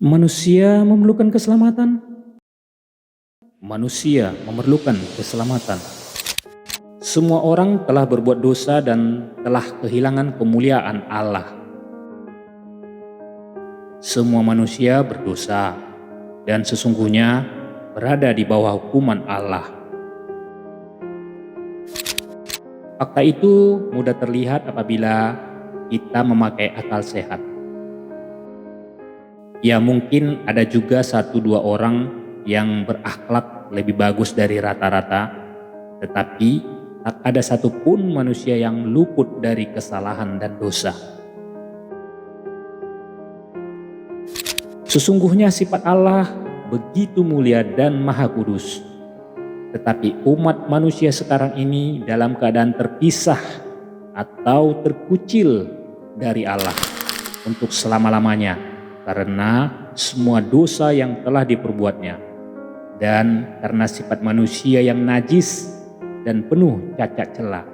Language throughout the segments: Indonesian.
Manusia memerlukan keselamatan. Manusia memerlukan keselamatan. Semua orang telah berbuat dosa dan telah kehilangan kemuliaan Allah. Semua manusia berdosa dan sesungguhnya berada di bawah hukuman Allah. Fakta itu mudah terlihat apabila kita memakai akal sehat. Ya, mungkin ada juga 1-2 orang yang berakhlak lebih bagus dari rata-rata, tetapi tak ada satupun manusia yang luput dari kesalahan dan dosa. Sesungguhnya sifat Allah begitu mulia dan maha kudus, tetapi umat manusia sekarang ini dalam keadaan terpisah atau terkucil dari Allah untuk selama-lamanya karena semua dosa yang telah diperbuatnya dan karena sifat manusia yang najis dan penuh cacat celah.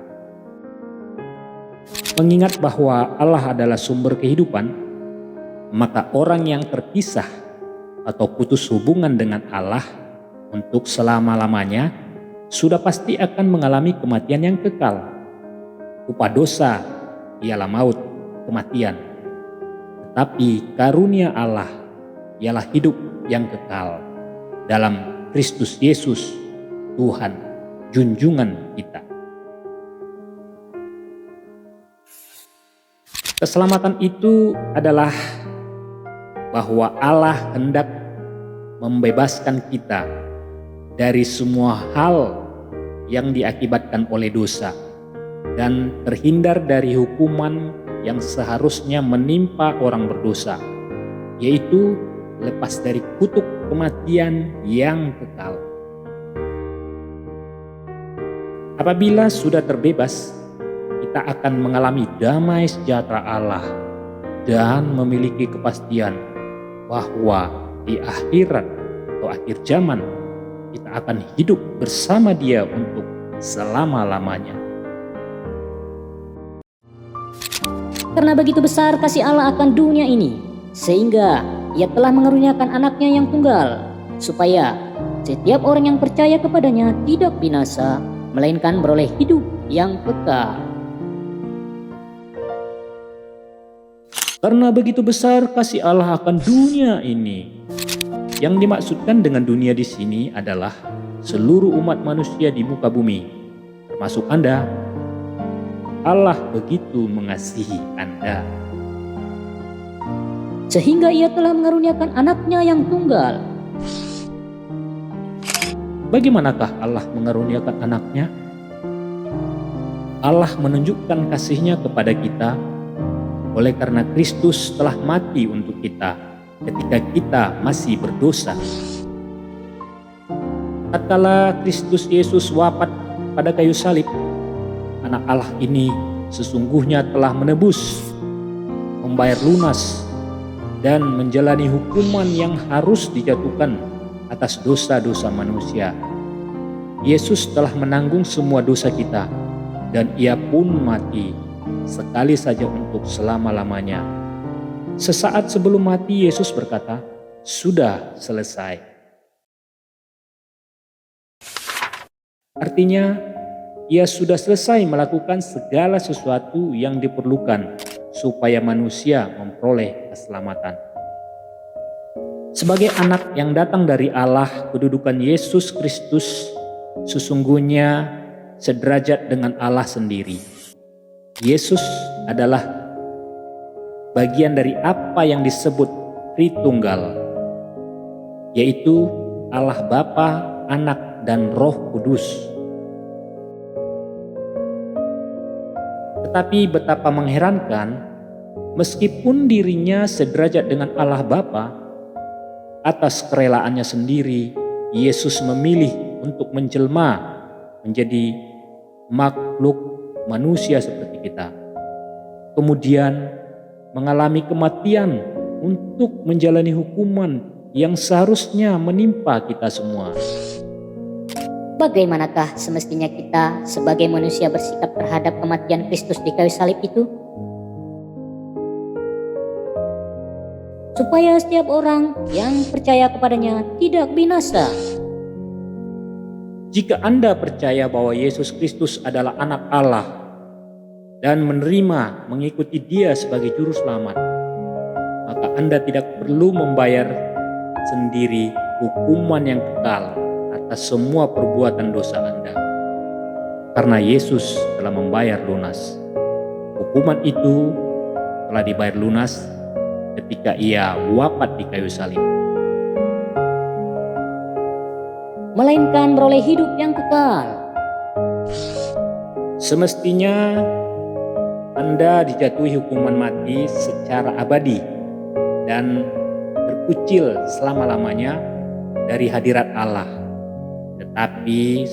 Mengingat bahwa Allah adalah sumber kehidupan, maka orang yang terpisah atau putus hubungan dengan Allah untuk selama-lamanya sudah pasti akan mengalami kematian yang kekal. Upah dosa ialah maut, kematian. Tetapi karunia Allah ialah hidup yang kekal dalam Kristus Yesus, Tuhan junjungan kita. Keselamatan itu adalah bahwa Allah hendak membebaskan kita dari semua hal yang diakibatkan oleh dosa dan terhindar dari hukuman yang seharusnya menimpa orang berdosa, yaitu lepas dari kutuk kematian yang kekal. Apabila sudah terbebas, kita akan mengalami damai sejahtera Allah dan memiliki kepastian bahwa di akhirat atau akhir zaman kita akan hidup bersama Dia untuk selama-lamanya. Karena begitu besar kasih Allah akan dunia ini, sehingga Ia telah mengaruniakan anaknya yang tunggal, supaya setiap orang yang percaya kepadanya tidak binasa, melainkan beroleh hidup yang kekal. Karena begitu besar kasih Allah akan dunia ini. Yang dimaksudkan dengan dunia di sini adalah seluruh umat manusia di muka bumi, termasuk Anda. Allah begitu mengasihi Anda, Sehingga Ia telah mengaruniakan anaknya yang tunggal. Bagaimanakah Allah mengaruniakan anaknya? Allah menunjukkan kasih-Nya kepada kita oleh karena Kristus telah mati untuk kita ketika kita masih berdosa. Tatkala Kristus Yesus wafat pada kayu salib, Anak Allah ini sesungguhnya telah menebus, membayar lunas, dan menjalani hukuman yang harus dijatuhkan atas dosa-dosa manusia. Yesus telah menanggung semua dosa kita, dan Ia pun mati sekali saja untuk selama-lamanya. Sesaat sebelum mati, Yesus berkata, "Sudah selesai." Artinya, Ia sudah selesai melakukan segala sesuatu yang diperlukan supaya manusia memperoleh keselamatan. Sebagai anak yang datang dari Allah, kedudukan Yesus Kristus sesungguhnya sederajat dengan Allah sendiri. Yesus adalah bagian dari apa yang disebut Tritunggal, yaitu Allah Bapa, Anak, dan Roh Kudus. Tetapi betapa mengherankan, meskipun dirinya sederajat dengan Allah Bapa, atas kerelaannya sendiri, Yesus memilih untuk menjelma menjadi makhluk manusia seperti kita. Kemudian mengalami kematian untuk menjalani hukuman yang seharusnya menimpa kita semua. Bagaimanakah semestinya kita sebagai manusia bersikap terhadap kematian Kristus di kayu salib itu? supaya setiap orang yang percaya kepadanya tidak binasa. Jika Anda percaya bahwa Yesus Kristus adalah anak Allah dan menerima mengikuti Dia sebagai juru selamat, maka Anda tidak perlu membayar sendiri hukuman yang kekal atas semua perbuatan dosa Anda. Karena Yesus telah membayar lunas. Hukuman itu telah dibayar lunas ketika Ia wafat di kayu salib, melainkan beroleh hidup yang kekal. Semestinya Anda dijatuhi hukuman mati secara abadi dan terkucil selama-lamanya dari hadirat Allah. Tetapi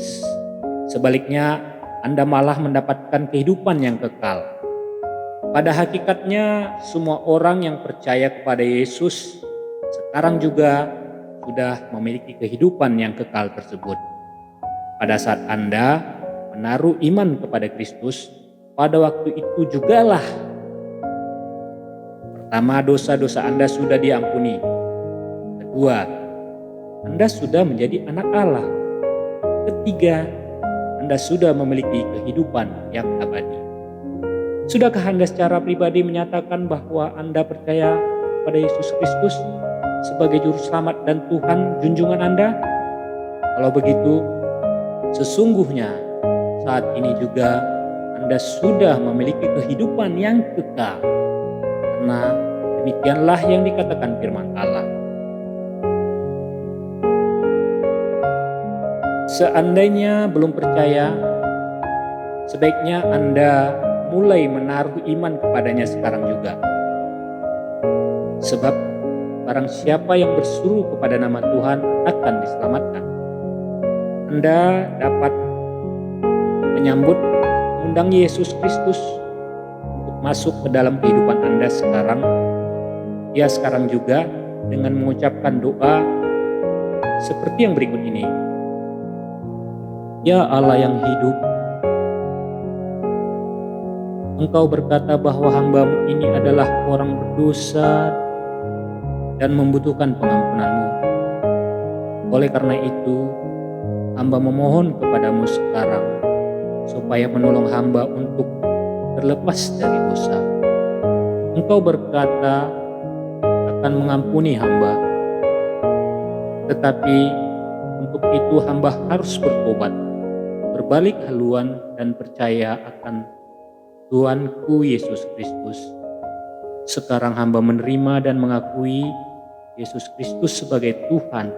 sebaliknya Anda malah mendapatkan kehidupan yang kekal. Pada hakikatnya semua orang yang percaya kepada Yesus sekarang juga sudah memiliki kehidupan yang kekal tersebut. Pada saat Anda menaruh iman kepada Kristus, pada waktu itu jugalah pertama, dosa-dosa Anda sudah diampuni. Kedua, Anda sudah menjadi anak Allah. Ketiga, Anda sudah memiliki kehidupan yang abadi. Sudahkah Anda secara pribadi menyatakan bahwa Anda percaya pada Yesus Kristus sebagai juru selamat dan Tuhan junjungan Anda? Kalau begitu, sesungguhnya saat ini juga Anda sudah memiliki kehidupan yang kekal. Karena demikianlah yang dikatakan firman Allah. Seandainya belum percaya, sebaiknya Anda mulai menaruh iman kepadanya sekarang juga. Sebab barang siapa yang berseru kepada nama Tuhan akan diselamatkan. Anda dapat menyambut undang Yesus Kristus untuk masuk ke dalam kehidupan Anda sekarang. Ya, sekarang juga dengan mengucapkan doa seperti yang berikut ini. Ya Allah yang hidup, Engkau berkata bahwa hamba-Mu ini adalah orang berdosa dan membutuhkan pengampunan-Mu. Oleh karena itu, hamba memohon kepadamu sekarang supaya menolong hamba untuk terlepas dari dosa. Engkau berkata akan mengampuni hamba, tetapi untuk itu hamba harus bertobat, berbalik haluan dan percaya akan Tuanku Yesus Kristus. Sekarang hamba menerima dan mengakui Yesus Kristus sebagai Tuhan,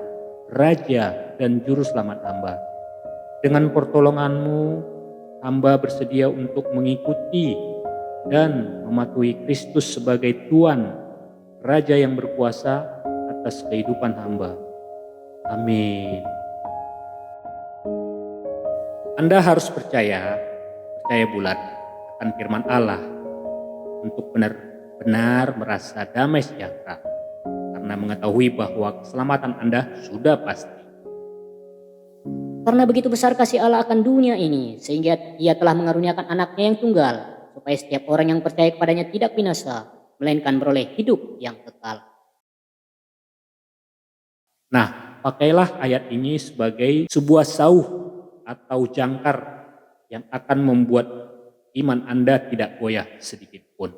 Raja dan Juru Selamat hamba. Dengan pertolongan-Mu, hamba bersedia untuk mengikuti dan mematuhi Kristus sebagai Tuhan, Raja yang berkuasa atas kehidupan hamba. Amin. Anda harus percaya bulat akan firman Allah untuk benar-benar merasa damai sejahtera karena mengetahui bahwa keselamatan Anda sudah pasti. Karena begitu besar kasih Allah akan dunia ini, sehingga Ia telah mengaruniakan anaknya yang tunggal, supaya setiap orang yang percaya kepadanya tidak binasa, melainkan beroleh hidup yang kekal. Nah, pakailah ayat ini sebagai sebuah sauh atau jangkar yang akan membuat iman Anda tidak goyah sedikit pun.